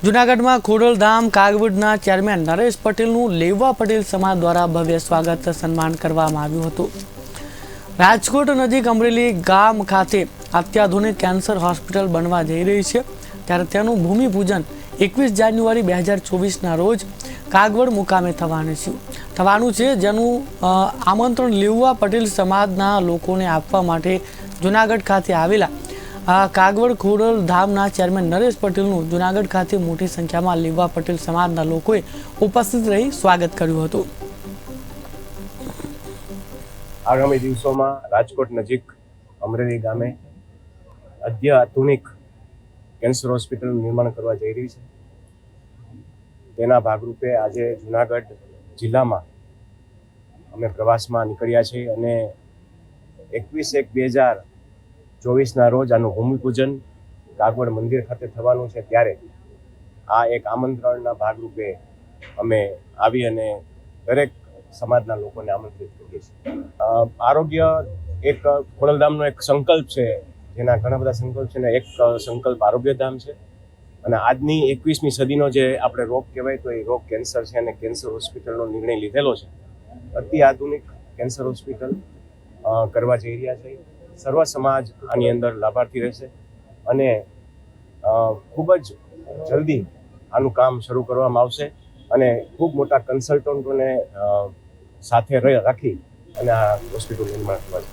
જૂનાગઢમાં ખોડલધામ કાગવડના ચેરમેન નરેશ પટેલનું લેવા પટેલ સમાજ દ્વારા ભવ્ય સ્વાગત સન્માન કરવામાં આવ્યું હતું। રાજકોટ નજીક અમરેલી ગામ ખાતે અત્યાધુનિક કેન્સર હોસ્પિટલ બનવા જઈ રહી છે, ત્યારે તેનું ભૂમિપૂજન 21 જાન્યુઆરી 2024ના રોજ કાગવડ મુકામે થવાનું છે, જેનું આમંત્રણ લેવા પટેલ સમાજના લોકોને આપવા માટે જૂનાગઢ ખાતે આવેલા કાગવડ ખોડલધામના ચેરમેન નરેશ પટેલનું જૂનાગઢ ખાતે મોટી સંખ્યામાં લેવા પટેલ સમાજના લોકોએ ઉપસ્થિત રહી સ્વાગત કર્યું હતું। આગામી દિવસોમાં રાજકોટ નજીક અમરેલી ગામે અત્યાધુનિક કેન્સર હોસ્પિટલનું નિર્માણ કરવા જઈ રહી છે। તેના ભાગરૂપે આજે જૂનાગઢ જિલ્લામાં અમે પ્રવાસમાં નીકળ્યા છીએ અને 21/1/2024ના રોજ આનું ભૂમિપૂજન કાગવડ મંદિર ખાતે થવાનું છે, ત્યારે આ એક આમંત્રણના ભાગરૂપે અમે આવી અને દરેક સમાજના લોકોને આમંત્રિત કરીએ છીએ। આરોગ્ય એક ખોડલધામનો એક સંકલ્પ છે, જેના ઘણા બધા સંકલ્પ છે, ને એક સંકલ્પ આરોગ્યધામ છે। અને આજની 21મી સદીનો જે આપણે રોગ કહેવાય તો એ રોગ કેન્સર છે, અને કેન્સર હોસ્પિટલનો નિર્ણય લીધેલો છે। અતિ આધુનિક કેન્સર હોસ્પિટલ કરવા જઈ રહ્યા છે। સર્વ સમાજ આની અંદર લાભાર્થી રહેશે અને ખૂબ જ જલ્દી આનું કામ શરૂ કરવામાં આવશે અને ખૂબ મોટા કન્સલ્ટન્ટોને સાથે રાખી અને આ હોસ્પિટલ નિર્માણ કરવા છે।